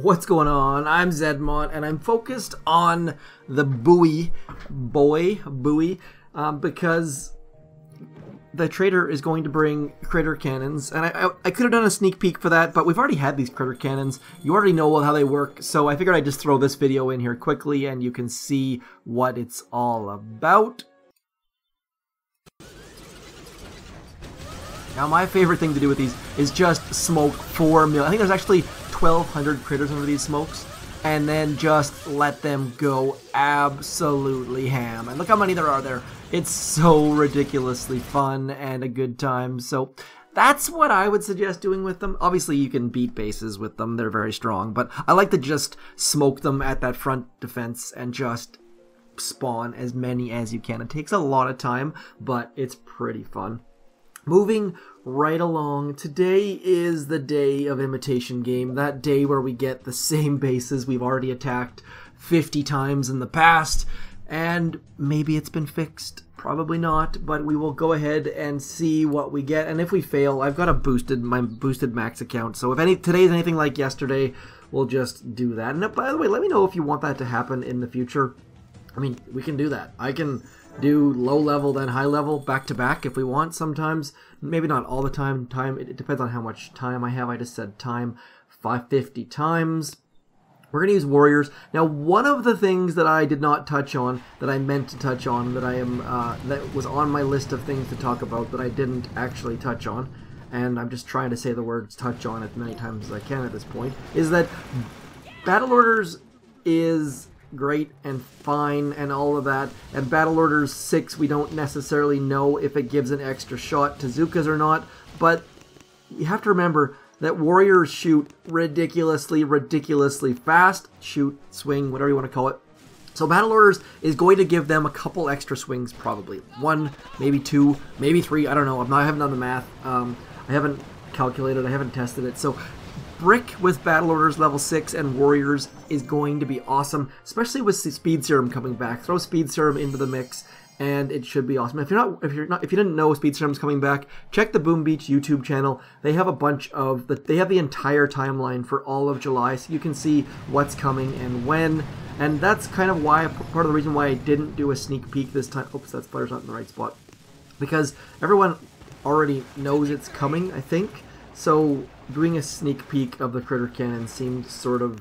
What's going on? I'm zmoT, and I'm focused on the buoy, because the trader is going to bring critter cannons, and I could have done a sneak peek for that, but we've already had these critter cannons. You already know how they work, so I figured I'd just throw this video in here quickly, and you can see what it's all about. Now, my favorite thing to do with these is just smoke 4 million. I think there's actually 1,200 critters under these smokes, and then just let them go absolutely ham. And look how many there are there. It's so ridiculously fun and a good time. So that's what I would suggest doing with them. Obviously, you can beat bases with them. They're very strong, but I like to just smoke them at that front defense and just spawn as many as you can. It takes a lot of time, but it's pretty fun. Moving right along, today is the day of Imitation Game, that day where we get the same bases we've already attacked 50 times in the past, and maybe it's been fixed, probably not, but we will go ahead and see what we get, and if we fail, I've got my boosted max account, so if today's anything like yesterday, we'll just do that. And by the way, let me know if you want that to happen in the future. I mean, we can do that. I can do low level then high level back to back if we want sometimes. Maybe not all the time. It depends on how much time I have. I just said time 550 times. We're going to use warriors. Now, one of the things that I did not touch on, that I meant to touch on, that was on my list of things to talk about that I didn't actually touch on, and I'm just trying to say the words touch on as many times as I can at this point, is that Battle Orders is great and fine and all of that, and Battle Orders 6 we don't necessarily know if it gives an extra shot to Zookas or not, but you have to remember that warriors shoot ridiculously fast, shoot, swing, whatever you want to call it. So Battle Orders is going to give them a couple extra swings, probably 1, maybe 2, maybe 3, I don't know. I haven't done the math. I haven't calculated, I haven't tested it. So Brick with Battle Orders level 6 and Warriors is going to be awesome, especially with Speed Serum coming back. Throw Speed Serum into the mix, and it should be awesome. If you didn't know Speed Serum's coming back, check the Boom Beach YouTube channel. They have a bunch of they have the entire timeline for all of July, so you can see what's coming and when. And that's kind of why part of the reason why I didn't do a sneak peek this time. Oops, that fire's not in the right spot, because everyone already knows it's coming, I think. So doing a sneak peek of the critter cannon seemed sort of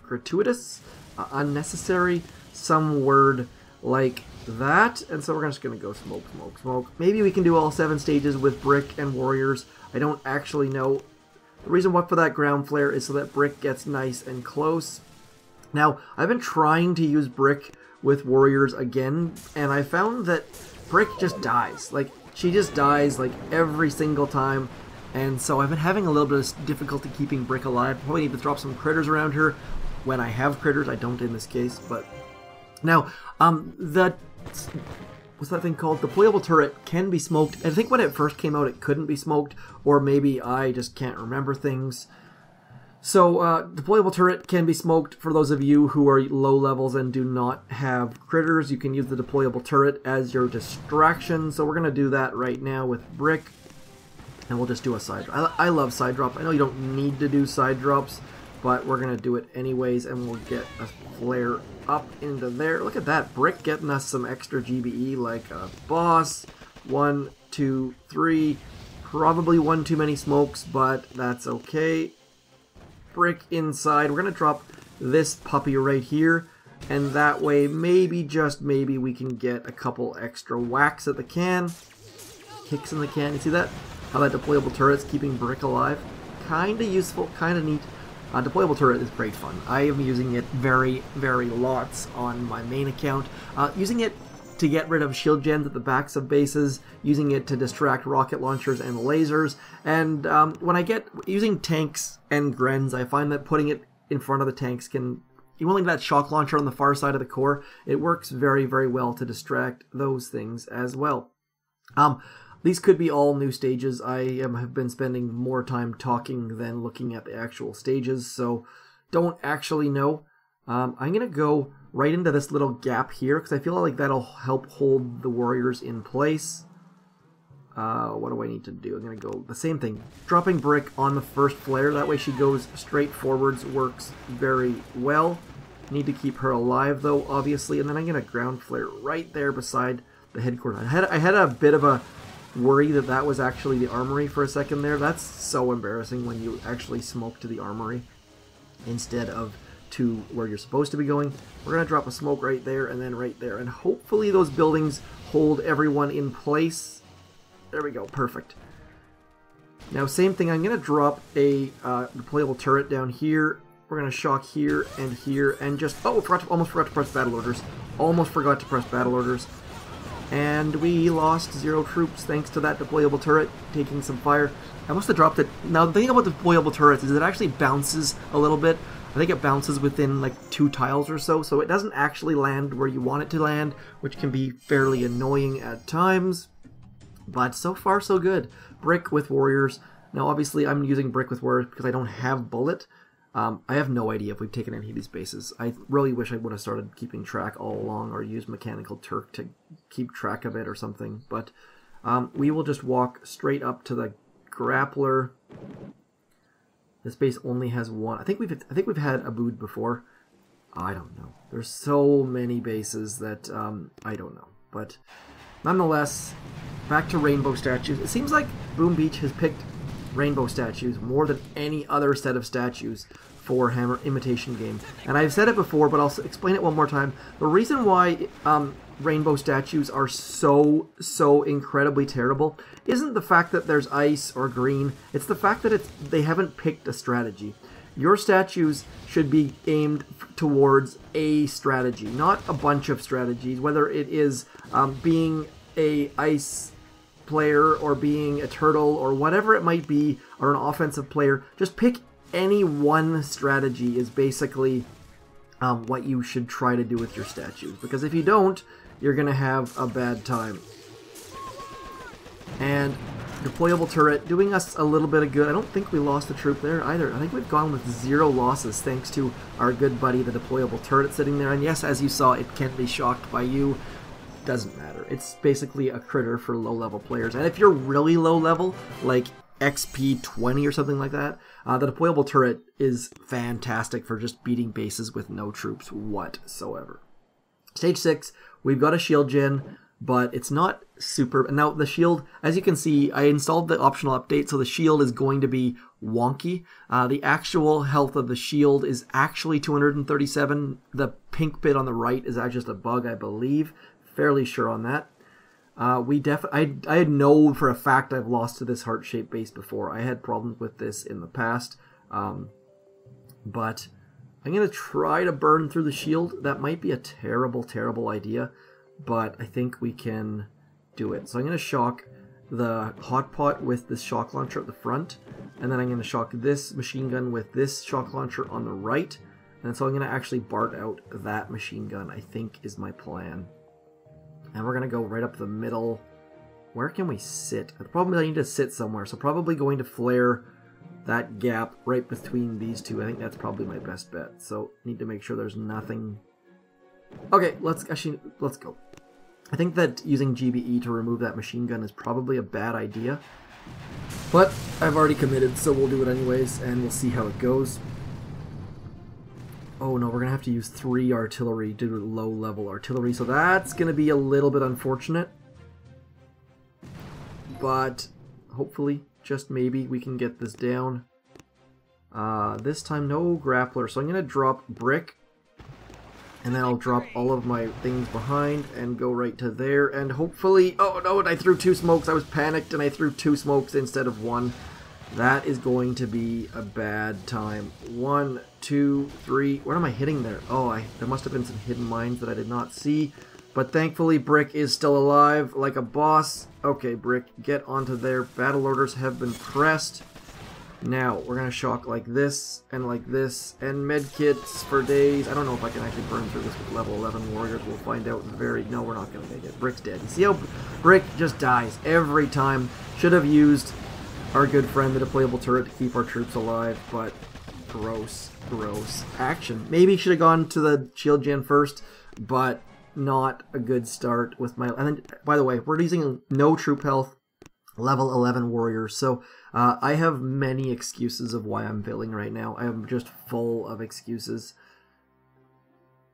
gratuitous, unnecessary, some word like that. And so we're just going to go smoke. Maybe we can do all 7 stages with Brick and Warriors. I don't actually know. The reason for that ground flare is so that Brick gets nice and close. Now, I've been trying to use Brick with Warriors again, and I found that Brick just dies. Like, she just dies like every single time. And so I've been having a little bit of difficulty keeping Brick alive. Probably need to drop some critters around her when I have critters. I don't in this case, but now what's that thing called? Deployable turret can be smoked. I think when it first came out, it couldn't be smoked, or maybe I just can't remember things. So deployable turret can be smoked for those of you who are low levels and do not have critters. You can use the deployable turret as your distraction. So we're gonna do that right now with Brick. And we'll just do a side drop. I love side drop. I know you don't need to do side drops, but we're going to do it anyways, and we'll get a flare up into there. Look at that. Brick getting us some extra GBE like a boss. 1, 2, 3. Probably one too many smokes, but that's okay. Brick inside. We're going to drop this puppy right here, and that way maybe, just maybe, we can get a couple extra whacks at the can. Kicks in the can. You see that? How that deployable turret's keeping Brick alive. Kinda useful, kinda neat. Deployable turret is great fun. I am using it very lots on my main account. Using it to get rid of shield gens at the backs of bases, using it to distract rocket launchers and lasers, and using tanks and Grens, I find that putting it in front of the tanks can, even like that shock launcher on the far side of the core, it works very well to distract those things as well. These could be all new stages. I have been spending more time talking than looking at the actual stages, so don't actually know. I'm going to go right into this little gap here, because I feel like that'll help hold the warriors in place. what do I need to do? I'm going to go the same thing. Dropping Brick on the first flare. That way she goes straight forwards. Works very well. Need to keep her alive, though, obviously. And then I'm going to ground flare right there beside the headquarters. I had a bit of a worry that that was actually the Armory for a second there. That's so embarrassing when you actually smoke to the Armory instead of to where you're supposed to be going. We're going to drop a smoke right there and then right there. And hopefully those buildings hold everyone in place. There we go. Perfect. Now, same thing. I'm going to drop a deployable turret down here. We're going to shock here and just... Oh, almost forgot to press battle orders. Almost forgot to press battle orders. And we lost 0 troops thanks to that deployable turret taking some fire. I must have dropped it. Now, the thing about the deployable turrets is it actually bounces a little bit. I think it bounces within like 2 tiles or so, so it doesn't actually land where you want it to land, which can be fairly annoying at times. But so far, so good. Brick with warriors. Now, obviously, I'm using brick with warriors because I don't have bullet. I have no idea if we've taken any of these bases. I really wish I would have started keeping track all along or used Mechanical Turk to keep track of it or something. But we will just walk straight up to the grappler. This base only has 1. I think we've had Abood before. I don't know. There's so many bases that I don't know. But nonetheless, back to rainbow statues. It seems like Boom Beach has picked rainbow statues more than any other set of statues for Hammer Imitation Game. And I've said it before, but I'll explain it one more time. The reason why rainbow statues are so incredibly terrible isn't the fact that there's ice or green. It's the fact that they haven't picked a strategy. Your statues should be aimed towards a strategy, not a bunch of strategies, whether it is being a ice player or being a turtle or whatever it might be, or an offensive player. Just pick any one strategy is basically what you should try to do with your statues, because if you don't, you're going to have a bad time. And deployable turret doing us a little bit of good. I don't think we lost a troop there either. I think we've gone with 0 losses thanks to our good buddy, the deployable turret sitting there. And yes, as you saw, it can be shocked by you. Doesn't matter. It's basically a critter for low-level players. And if you're really low-level, like XP 20 or something like that, the deployable turret is fantastic for just beating bases with no troops whatsoever. Stage 6, we've got a shield gen, but it's not super... Now, the shield, as you can see, I installed the optional update, so the shield is going to be wonky. The actual health of the shield is actually 237. The pink bit on the right is just a bug, I believe. Fairly sure on that. I had know for a fact I've lost to this heart-shaped base before. I had problems with this in the past, but I'm going to try to burn through the shield. That might be a terrible idea, but I think we can do it. So I'm going to shock the hot pot with this shock launcher at the front, and then I'm going to shock this machine gun with this shock launcher on the right, and so I'm going to actually BART out that machine gun, I think is my plan. And we're going to go right up the middle. Where can we sit? The problem is I need to sit somewhere, so probably going to flare that gap right between these two. I think that's probably my best bet. So need to make sure there's nothing. Okay, let's go. I think that using GBE to remove that machine gun is probably a bad idea. But I've already committed, so we'll do it anyways, and we'll see how it goes. Oh no, we're going to have to use 3 artillery due to low-level artillery, so that's going to be a little bit unfortunate. But hopefully, just maybe, we can get this down. This time, no grappler, so I'm going to drop brick, and then I'll drop all of my things behind and go right to there, and hopefully... Oh no, I threw 2 smokes. I was panicked, and I threw 2 smokes instead of 1. That is going to be a bad time. 1, 2, 3. What am I hitting there? Oh, there must have been some hidden mines that I did not see. But thankfully, Brick is still alive like a boss. Okay, Brick, get onto there. Battle orders have been pressed. Now, we're going to shock like this, and medkits for days. I don't know if I can actually burn through this with level 11 warriors. We'll find out No, we're not going to make it. Brick's dead. You see how Brick just dies every time? Should have used our good friend, the deployable turret, to keep our troops alive, but gross action. Maybe should have gone to the shield gen first, but not a good start with my... And then, by the way, we're using no troop health. level 11 warriors. So I have many excuses of why I'm failing right now. I am just full of excuses.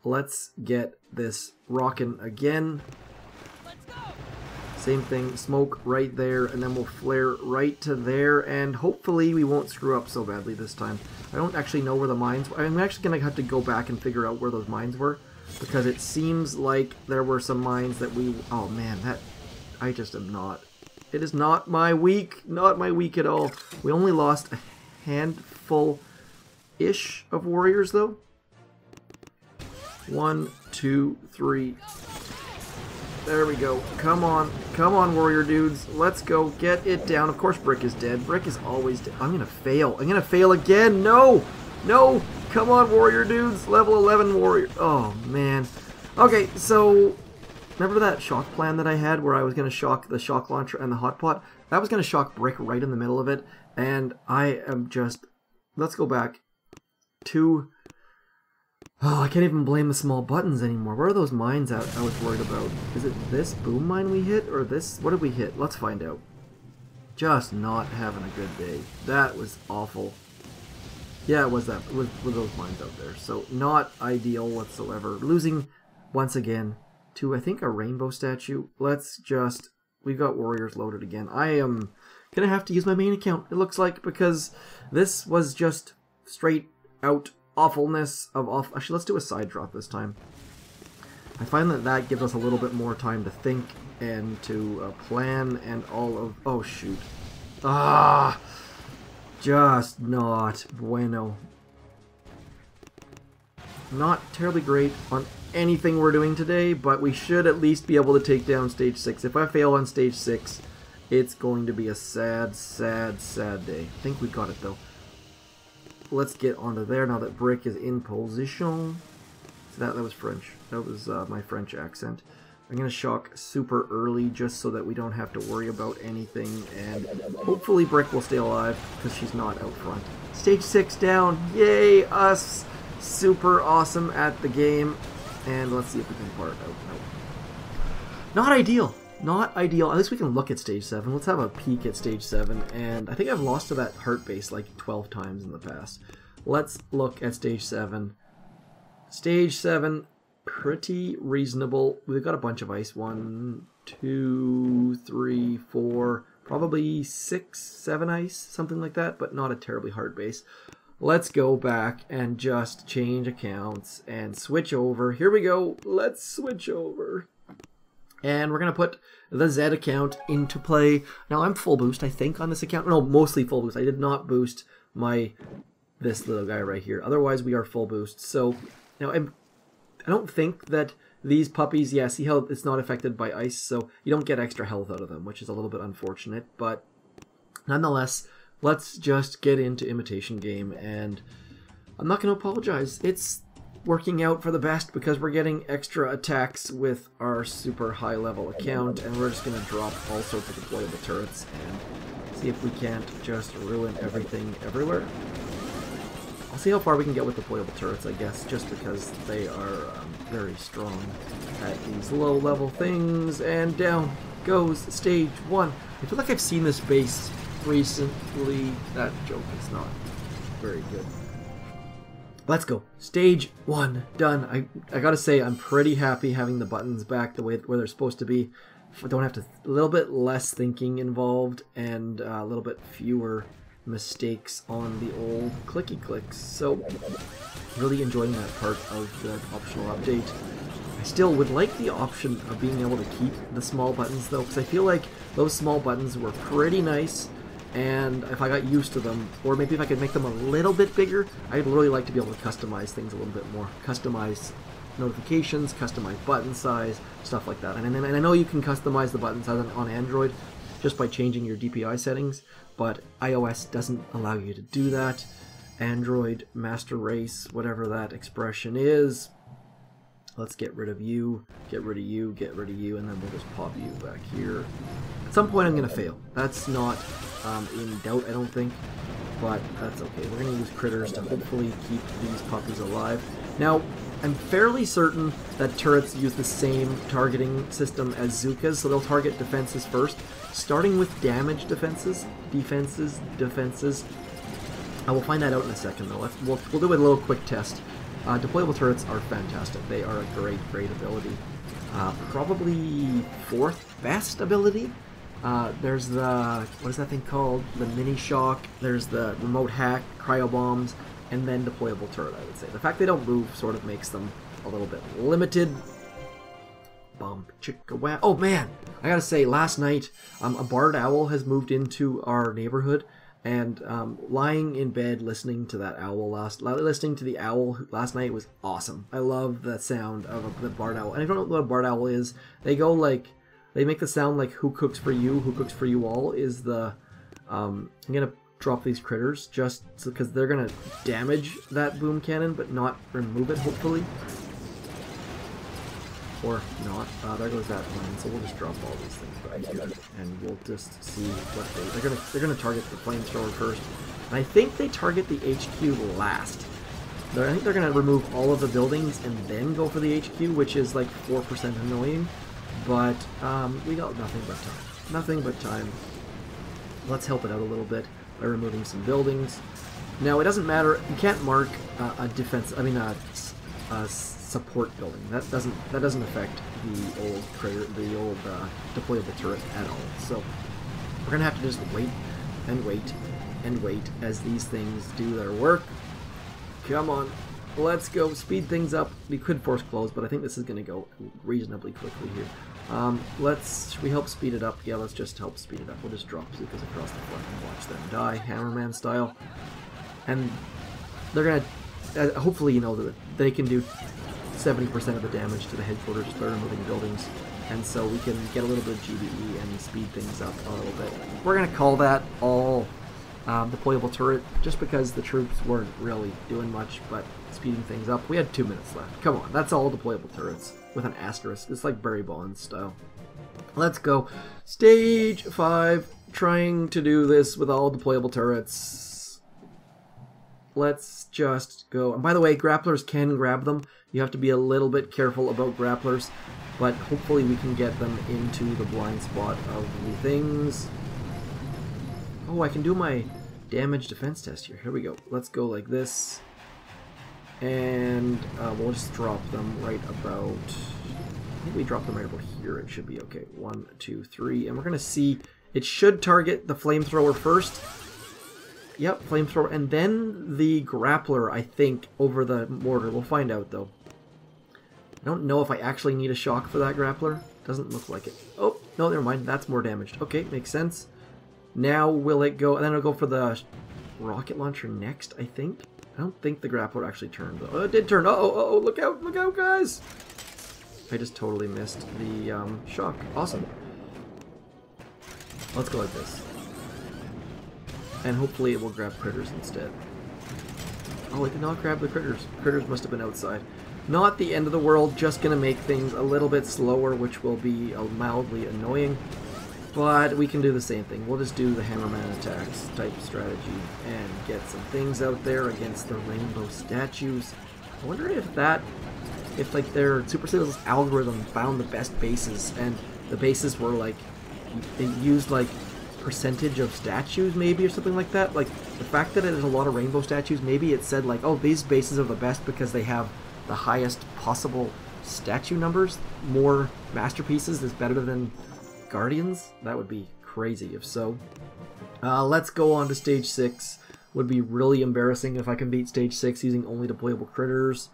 Let's get this rocking again. Same thing, smoke right there, and then we'll flare right to there, and hopefully we won't screw up so badly this time. I don't actually know where the mines were. I'm actually going to have to go back and figure out where those mines were, because it seems like there were some mines that we... Oh man, that... I just am not... It is not my week. Not my week at all. We only lost a handful-ish of warriors, though. 1, 2, 3... There we go. Come on, warrior dudes. Let's go. Get it down. Of course Brick is dead. Brick is always dead. I'm gonna fail. I'm gonna fail again. No! No! Come on, warrior dudes. Level 11 warrior. Oh, man. Okay, so... Remember that shock plan that I had where I was gonna shock the shock launcher and the hot pot? That was gonna shock Brick right in the middle of it. And I am just... Let's go back to... Oh, I can't even blame the small buttons anymore. Where are those mines I was worried about? Is it this boom mine we hit, or this? What did we hit? Let's find out. Just not having a good day. That was awful. Yeah, it was that. It was with those mines out there. So, not ideal whatsoever. Losing, once again, to, I think, a rainbow statue. Let's just... We've got warriors loaded again. I am going to have to use my main account, it looks like, because this was just straight out awfulness of off. Actually, let's do a side drop this time. I find that gives us a little bit more time to think and to plan and all of... Oh, shoot. Ah! Just not bueno. Not terribly great on anything we're doing today, but we should at least be able to take down stage 6. If I fail on stage 6, it's going to be a sad, sad, sad day. I think we got it, though. Let's get onto there now that Brick is in position. So that was French. That was my French accent. I'm going to shock super early just so that we don't have to worry about anything. And hopefully Brick will stay alive because she's not out front. Stage 6 down. Yay, us. Super awesome at the game. And let's see if we can part out. Nope. Not ideal. Not ideal. At least we can look at stage 7. Let's have a peek at stage 7. And I think I've lost to that heart base like 12 times in the past. Let's look at stage 7. Stage 7, pretty reasonable. We've got a bunch of ice. 1, 2, 3, 4, probably 6, 7 ice, something like that, but not a terribly hard base. Let's go back and just change accounts and switch over. Here we go. Let's switch over. And we're going to put the Z account into play. Now, I'm full boost, I think, on this account. No, mostly full boost. I did not boost this little guy right here. Otherwise, we are full boost. So, now, I don't think that these puppies, yeah, see how it's not affected by ice, so you don't get extra health out of them, which is a little bit unfortunate. But, nonetheless, let's just get into Imitation Game. And I'm not going to apologize. It's working out for the best because we're getting extra attacks with our super high level account, and we're just going to drop all sorts of deployable turrets and see if we can't just ruin everything everywhere. I'll see how far we can get with deployable turrets, I guess, just because they are very strong at these low level things. And down goes stage 1. I feel like I've seen this base recently. That joke is not very good. Let's go. Stage 1 done. I gotta say, I'm pretty happy having the buttons back the way where they're supposed to be. I don't have to... A little bit less thinking involved and a little bit fewer mistakes on the old clicky clicks. So, really enjoying that part of the optional update. I still would like the option of being able to keep the small buttons though, because I feel like those small buttons were pretty nice. And if I got used to them, or maybe if I could make them a little bit bigger, I'd really like to be able to customize things a little bit more. Customize notifications, customize button size, stuff like that. And I know you can customize the button size on Android just by changing your DPI settings, but iOS doesn't allow you to do that. Android, master race, whatever that expression is. Let's get rid of you, get rid of you, get rid of you, and then we'll just pop you back here. At some point I'm going to fail. That's not in doubt, I don't think, but that's okay. We're going to use critters to hopefully keep these puppies alive. Now, I'm fairly certain that turrets use the same targeting system as Zookas, so they'll target defenses first, starting with damage defenses. I will find that out in a second, though. We'll do a little quick test. Deployable turrets are fantastic. They are a great ability. Probably 4th best ability. There's the, what is that thing called? The mini shock. There's the remote hack, cryo bombs, and then deployable turret, I would say. The fact they don't move sort of makes them a little bit limited. Bomb chicka wow. Oh man, I gotta say, last night a barred owl has moved into our neighborhood, and lying in bed listening to that owl listening to the owl last night was awesome. I love the sound of the barred owl. And if you don't know what a barred owl is, they go like, they make the sound like "Who cooks for you? Who cooks for you all?" is the. I'm gonna drop these critters just because they're gonna damage that boom cannon, but not remove it, hopefully. Or not. There goes that one. So we'll just drop all these things back here, and we'll just see what they're gonna target the flamethrower first. And I think they target the HQ last. I think they're gonna remove all of the buildings and then go for the HQ, which is like 4% annoying. But we got nothing but time. Nothing but time. Let's help it out a little bit by removing some buildings. Now it doesn't matter. You can't mark a defense. I mean a support building. That doesn't affect the old deployable turret at all. So we're gonna have to just wait and wait and wait as these things do their work. Come on, let's go. Speed things up. We could force close, but I think this is gonna go reasonably quickly here. Should we help speed it up? Yeah, let's just help speed it up. We'll just drop Zookas across the front and watch them die, Hammerman style. And they're gonna, hopefully you know that they can do 70% of the damage to the headquarters just by removing buildings. And so we can get a little bit of GBE and speed things up a little bit. We're gonna call that all deployable turret, just because the troops weren't really doing much, but speeding things up. We had 2 minutes left. Come on, that's all deployable turrets with an asterisk. It's like Barry Bonds style. Let's go. Stage 5, trying to do this with all deployable turrets. Let's just go. And by the way, grapplers can grab them. You have to be a little bit careful about grapplers, but hopefully we can get them into the blind spot of the things. Oh, I can do my damage defense test here. Here we go. Let's go like this. And we'll just drop them right about... I think we drop them right about here. It should be okay. 1, 2, 3. And we're going to see... It should target the flamethrower first. Yep, flamethrower. And then the grappler, I think, over the mortar. We'll find out, though. I don't know if I actually need a shock for that grappler. Doesn't look like it. Oh, no, never mind. That's more damaged. Okay, makes sense. Now will it go... And then it'll go for the rocket launcher next, I think. I don't think the grappler actually turned, though. Oh, it did turn. Uh-oh, look out, guys! I just totally missed the shock. Awesome. Let's go like this. And hopefully it will grab critters instead. Oh, it did not grab the critters. Critters must have been outside. Not the end of the world, just gonna make things a little bit slower, which will be mildly annoying. But we can do the same thing. We'll just do the Hammerman attacks type strategy and get some things out there against the rainbow statues. I wonder if like their Supercell's algorithm found the best bases, and the bases were like, they used like percentage of statues maybe or something like that. Like the fact that there's a lot of rainbow statues, maybe it said like, oh, these bases are the best because they have the highest possible statue numbers. More masterpieces is better than Guardians? That would be crazy if so. Let's go on to stage 6. Would be really embarrassing if I can beat stage 6 using only deployable critters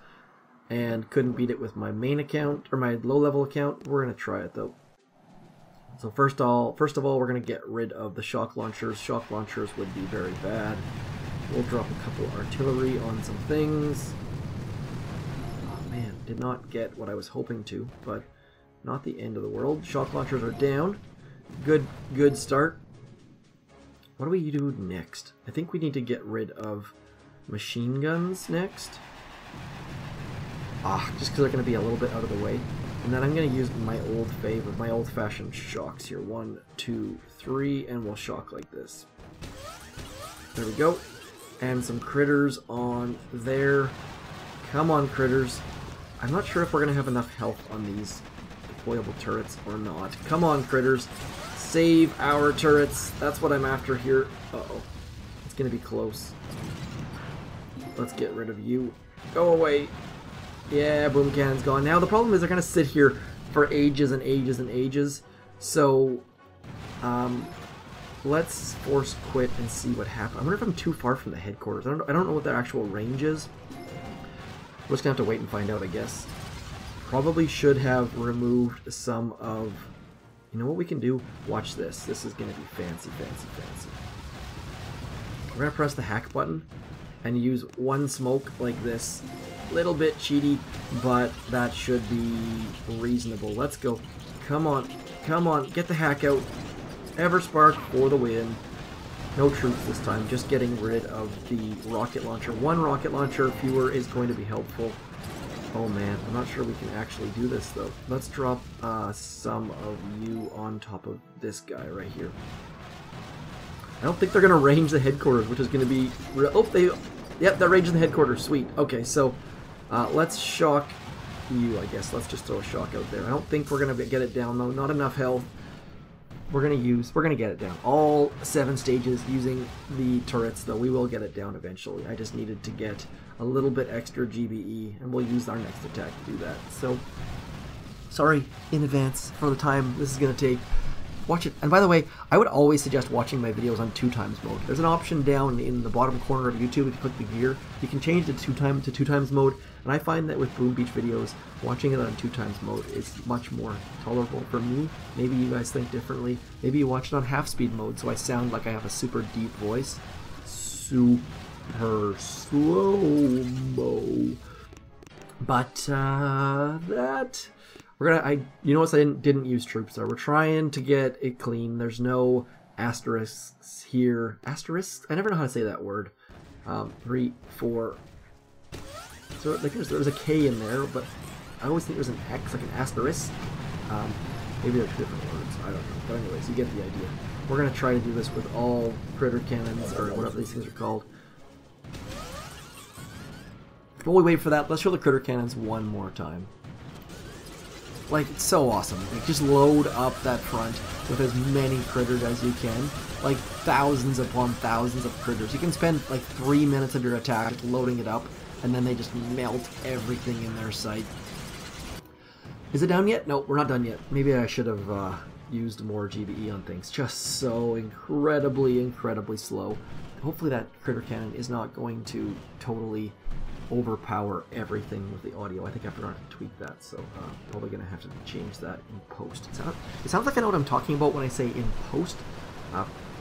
and couldn't beat it with my main account or my low level account. We're gonna try it though. So first of all, we're gonna get rid of the shock launchers. Shock launchers would be very bad. We'll drop a couple artillery on some things. Oh man, did not get what I was hoping to, but not the end of the world. Shock launchers are down. Good start. What do we do next? I think we need to get rid of machine guns next. Just because they're going to be a little bit out of the way. And then I'm going to use my old favorite, my old-fashioned shocks here. 1, 2, 3, and we'll shock like this. There we go. And some critters on there. Come on, critters. I'm not sure if we're going to have enough health on these deployable turrets or not. Come on, critters. Save our turrets. That's what I'm after here. Uh-oh. It's going to be close. Let's get rid of you. Go away. Yeah, boom cannon's gone. Now, the problem is they're going to sit here for ages and ages and ages. So, let's force quit and see what happens. I wonder if I'm too far from the headquarters. I don't know what their actual range is. We're just going to have to wait and find out, I guess. Probably should have removed some of... You know what we can do? Watch this. This is going to be fancy, fancy, fancy. We're going to press the hack button and use one smoke like this. Little bit cheaty, but that should be reasonable. Let's go. Come on. Come on. Get the hack out. Everspark for the win. No troops this time. Just getting rid of the rocket launcher. One rocket launcher fewer is going to be helpful. Oh man, I'm not sure we can actually do this though. Let's drop some of you on top of this guy right here. I don't think they're going to range the headquarters, which is going to be... Oh, yep, they're ranging the headquarters. Sweet. Okay, so let's shock you, I guess. Let's just throw a shock out there. I don't think we're going to get it down though. Not enough health. We're going to get it down. All 7 stages using the turrets, though. We will get it down eventually. I just needed to get a little bit extra GBE, and we'll use our next attack to do that. So, sorry in advance for the time this is going to take. Watch it. And by the way, I would always suggest watching my videos on 2x mode. There's an option down in the bottom corner of YouTube. If you click the gear, you can change it to 2x mode. And I find that with Boom Beach videos, watching it on 2x mode is much more tolerable for me. Maybe you guys think differently. Maybe you watch it on half speed mode, so I sound like I have a super deep voice. Super slow-mo. But you notice I didn't use troops there. We're trying to get it clean. There's no asterisks here. Asterisks? I never know how to say that word. 3, 4. So like there's a K in there, but I always think there's an X, like an asterisk. Maybe they're 2 different words. I don't know. But anyways, you get the idea. We're gonna try to do this with all critter cannons or whatever these things are called. While we wait for that, let's show the critter cannons one more time. Like, it's so awesome. Like, just load up that front with as many critters as you can. Like, thousands upon thousands of critters. You can spend, like, 3 minutes of your attack loading it up, and then they just melt everything in their sight. Is it down yet? No, we're not done yet. Maybe I should have used more GBE on things. Just so incredibly, incredibly slow. Hopefully that critter cannon is not going to totally overpower everything with the audio. I think I forgot to tweak that, so probably going to have to change that in post. It sounds like I know what I'm talking about when I say in post,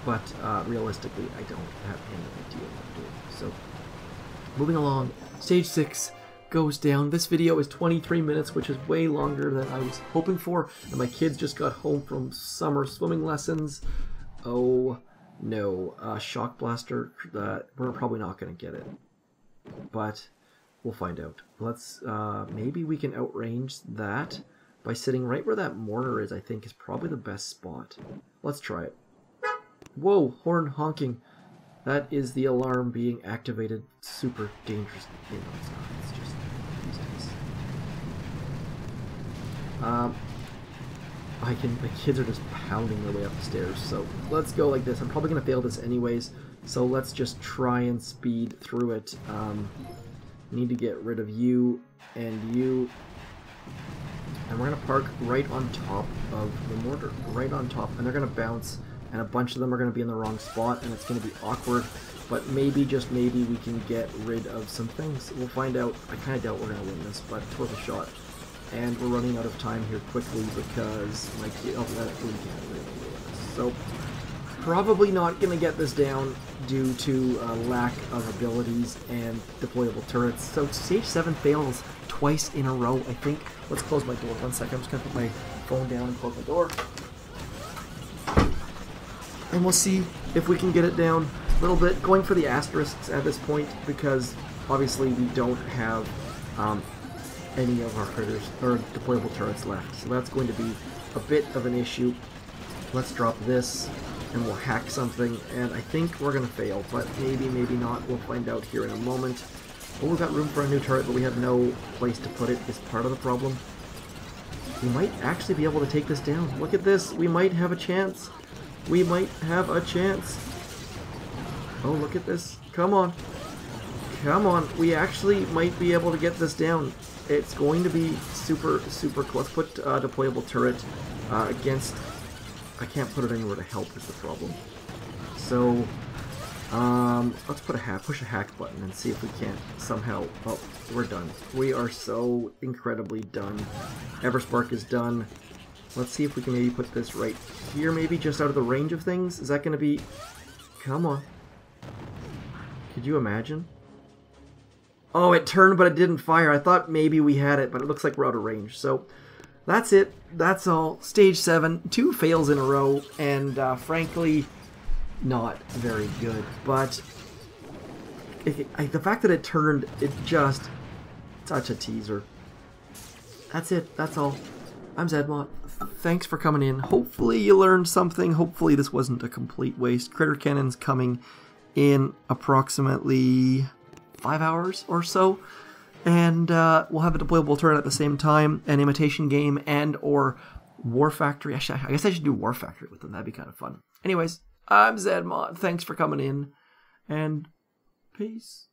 but realistically I don't have any idea what I'm doing. So, moving along, stage 6 goes down. This video is 23 minutes, which is way longer than I was hoping for, and my kids just got home from summer swimming lessons. Oh no, shock blaster, we're probably not going to get it, but we'll find out. Let's, maybe we can outrange that by sitting right where that mortar is. I think is probably the best spot. Let's try it. Whoa, horn honking. That is the alarm being activated. Super dangerous. No, it's not. It's just these days. My kids are just pounding their way up the stairs, so let's go like this. I'm probably going to fail this anyways, so let's just try and speed through it. Need to get rid of you and you. And we're going to park right on top of the mortar. Right on top. And they're going to bounce. And a bunch of them are going to be in the wrong spot. And it's going to be awkward. But maybe, just maybe, we can get rid of some things. We'll find out. I kind of doubt we're going to win this, but it's worth a shot. And we're running out of time here quickly because my kid... Oh, we can't really do this. So, probably not going to get this down due to lack of abilities and deployable turrets. So stage 7 fails twice in a row, I think. Let's close my door. 1 second. I'm just going to put my phone down and close my door. And we'll see if we can get it down a little bit. Going for the asterisks at this point because obviously we don't have any of our critters or deployable turrets left. So that's going to be a bit of an issue. Let's drop this. And we'll hack something, and I think we're going to fail, but maybe, maybe not. We'll find out here in a moment. Oh, we've got room for a new turret, but we have no place to put it. Is part of the problem. We might actually be able to take this down. Look at this. We might have a chance. We might have a chance. Oh, look at this. Come on. Come on. We actually might be able to get this down. It's going to be super, super close. Let's put deployable turret against... I can't put it anywhere to help is the problem. So, let's put push a hack button and see if we can't somehow... Oh, we're done. We are so incredibly done. Everspark is done. Let's see if we can maybe put this right here, maybe just out of the range of things. Is that going to be... Come on. Could you imagine? Oh, it turned, but it didn't fire. I thought maybe we had it, but it looks like we're out of range. So, that's it. That's all. Stage 7. 2 fails in a row, and frankly, not very good. But the fact that it turned, it just... Such a teaser. That's it. That's all. I'm zmoT. Thanks for coming in. Hopefully you learned something. Hopefully this wasn't a complete waste. Critter Cannon's coming in approximately 5 hours or so. And we'll have a deployable turret at the same time, an imitation game, and or War Factory. Actually, I guess I should do War Factory with them. That'd be kind of fun. Anyways, I'm zmoT. Thanks for coming in, and peace.